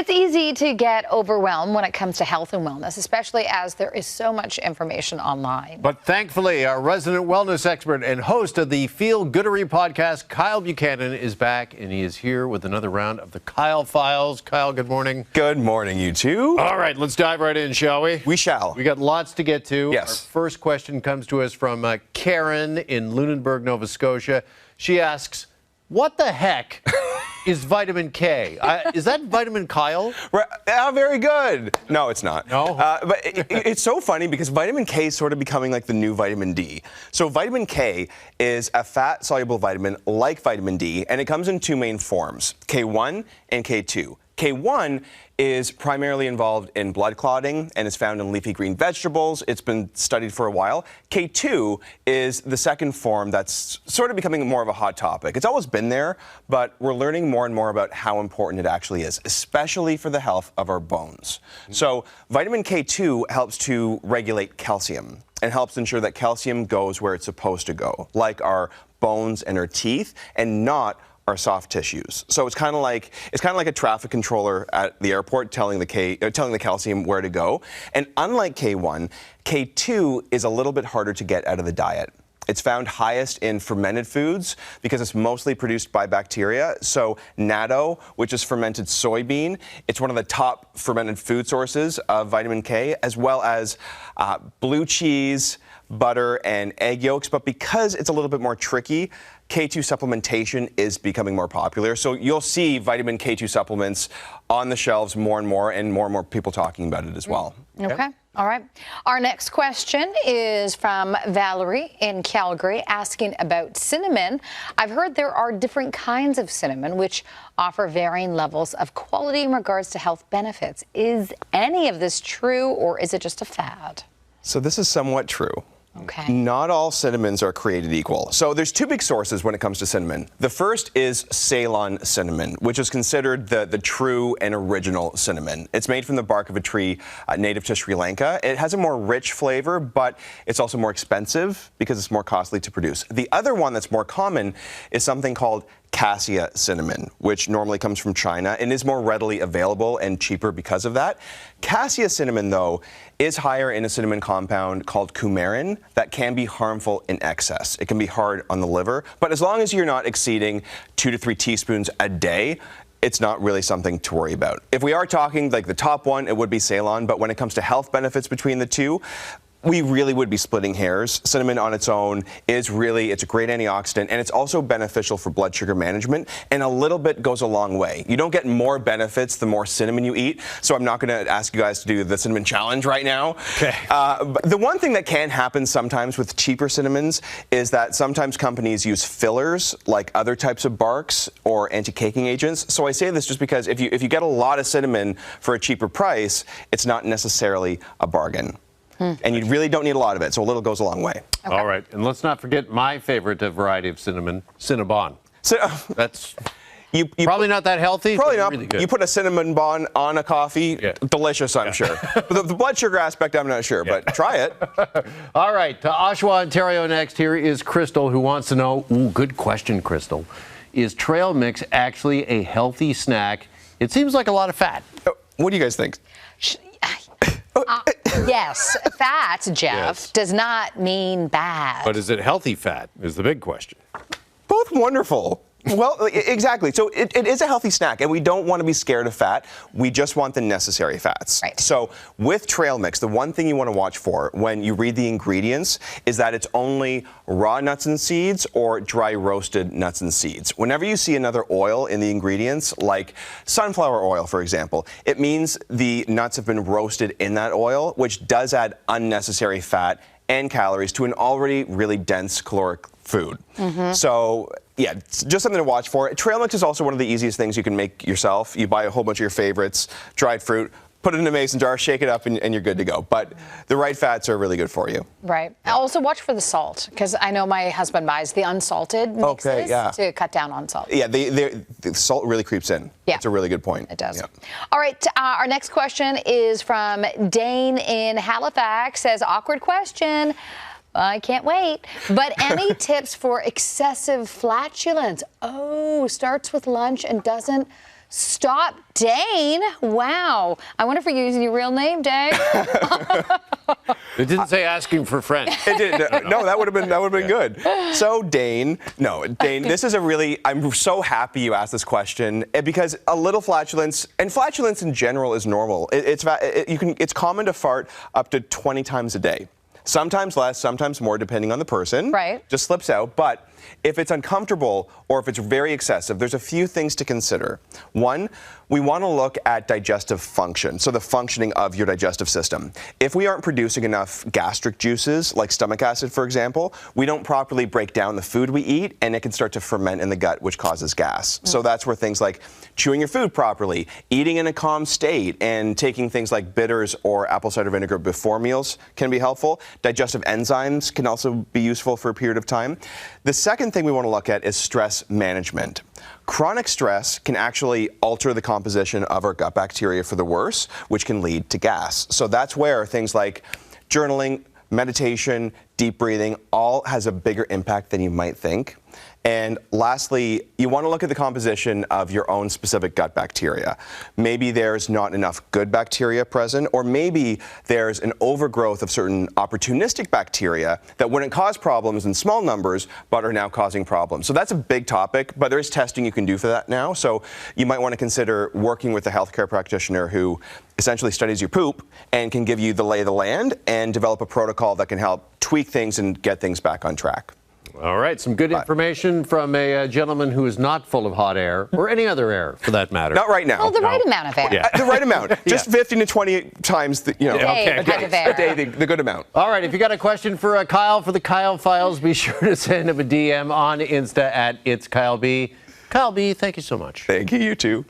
It's easy to get overwhelmed when it comes to health and wellness, especially as there is so much information online. But thankfully, our resident wellness expert and host of the Feel Goodery podcast, Kyle Buchanan, is back, and he is here with another round of the Kyle Files. Kyle, good morning. Good morning, you two. All right, let's dive right in, shall we? We shall. We got lots to get to. Yes. Our first question comes to us from Karen in Lunenburg, Nova Scotia. She asks, what the heck is vitamin K? Is that vitamin Kyle? Very good. No, it's not. No? But it's so funny because vitamin K is sort of becoming like the new vitamin D. So vitamin K is a fat-soluble vitamin like vitamin D, and it comes in two main forms, K1 and K2. K1 is primarily involved in blood clotting and is found in leafy green vegetables. It's been studied for a while. K2 is the second form that's sort of becoming more of a hot topic. It's always been there, but we're learning more and more about how important it actually is, especially for the health of our bones. So vitamin K2 helps to regulate calcium and helps ensure that calcium goes where it's supposed to go, like our bones and our teeth, and not our soft tissues. So it's kind of like a traffic controller at the airport telling the calcium where to go. And unlike K1, K2 is a little bit harder to get out of the diet. It's found highest in fermented foods because it's mostly produced by bacteria. So natto, which is fermented soybean, it's one of the top fermented food sources of vitamin K, as well as blue cheese, butter, and egg yolks. But because it's a little bit more tricky, K2 supplementation is becoming more popular. So you'll see vitamin K2 supplements on the shelves more and more people talking about it as well. Okay. All right. Our next question is from Valerie in Calgary asking about cinnamon. I've heard there are different kinds of cinnamon which offer varying levels of quality in regards to health benefits. Is any of this true, or is it just a fad? So this is somewhat true. Okay. Not all cinnamons are created equal. So there's two big sources when it comes to cinnamon. The first is Ceylon cinnamon, which is considered the true and original cinnamon. It's made from the bark of a tree native to Sri Lanka. It has a more rich flavor, but it's also more expensive because it's more costly to produce. The other one that's more common is something called cassia cinnamon, which normally comes from China and is more readily available and cheaper because of that. Cassia cinnamon, though, is higher in a cinnamon compound called coumarin that can be harmful in excess. It can be hard on the liver, but as long as you're not exceeding 2 to 3 teaspoons a day, it's not really something to worry about. If we are talking like the top one, it would be Ceylon, but when it comes to health benefits between the two, we really would be splitting hairs. Cinnamon on its own it's a great antioxidant, and it's also beneficial for blood sugar management, and a little bit goes a long way. You don't get more benefits the more cinnamon you eat, so I'm not going to ask you guys to do the cinnamon challenge right now. Okay. But the one thing that can happen sometimes with cheaper cinnamons is that sometimes companies use fillers like other types of barks or anti-caking agents. So I say this just because if you get a lot of cinnamon for a cheaper price, it's not necessarily a bargain. And you really don't need a lot of it, so a little goes a long way. Okay. All right, and let's not forget my favorite variety of cinnamon, Cinnabon. That's probably not that healthy. Probably not. Really good. You put a cinnamon bun on a coffee, delicious, I'm sure. But the blood sugar aspect, I'm not sure, but try it. All right, to Oshawa, Ontario next. Here is Crystal, who wants to know, good question, Crystal. Is trail mix actually a healthy snack? It seems like a lot of fat. What do you guys think? Yes, fat, Jeff, Yes. does not mean bad. But is it healthy fat is the big question. Both wonderful. Well, exactly. So it is a healthy snack, and we don't want to be scared of fat. We just want the necessary fats. Right. So with trail mix, the one thing you want to watch for when you read the ingredients is that it's only raw nuts and seeds or dry roasted nuts and seeds. Whenever you see another oil in the ingredients, like sunflower oil, for example, it means the nuts have been roasted in that oil, which does add unnecessary fat and calories to an already really dense caloric food. So yeah, it's just something to watch for. Trail mix is also one of the easiest things you can make yourself. You buy a whole bunch of your favorites, dried fruit, put it in a mason jar, shake it up, and you're good to go. But the right fats are really good for you. Right. Also watch for the salt, because I know my husband buys the unsalted mixes to cut down on salt. Yeah, the salt really creeps in. Yeah. That's a really good point. It does. Yeah. All right, our next question is from Dane in Halifax. Says, awkward question. I can't wait. But any tips for excessive flatulence? Oh, starts with lunch and doesn't Stop Dane. Wow. I wonder if you're using your real name, Dane. It didn't say asking for friends. It did. No, that would have been good. So Dane, this is I'm so happy you asked this question because a little flatulence, and flatulence in general is normal. It's common to fart up to 20 times a day. Sometimes less, sometimes more, depending on the person. Right. Just slips out. But if it's uncomfortable or if it's very excessive, there's a few things to consider. One, we want to look at digestive function, so the functioning of your digestive system. If we aren't producing enough gastric juices, like stomach acid, for example, we don't properly break down the food we eat, and it can start to ferment in the gut, which causes gas. So that's where things like chewing your food properly, eating in a calm state, and taking things like bitters or apple cider vinegar before meals can be helpful. Digestive enzymes can also be useful for a period of time. The second thing we want to look at is stress management. Chronic stress can actually alter the composition of our gut bacteria for the worse, which can lead to gas. So that's where things like journaling, meditation, deep breathing, all has a bigger impact than you might think. And lastly, you want to look at the composition of your own specific gut bacteria. Maybe there's not enough good bacteria present, or maybe there's an overgrowth of certain opportunistic bacteria that wouldn't cause problems in small numbers, but are now causing problems. So that's a big topic, but there is testing you can do for that now. So you might want to consider working with a healthcare practitioner who essentially studies your poop and can give you the lay of the land and develop a protocol that can help tweak things and get things back on track. All right, some good information from a gentleman who is not full of hot air, or any other air, for that matter. Not right now. Well, the right amount of air. Yeah. The right amount. Just 15 to 20 times the, A day, the good amount. All right, if you got a question for Kyle for the Kyle Files, be sure to send him a DM on Insta at It's Kyle B. Kyle B, thank you so much. Thank you, you too.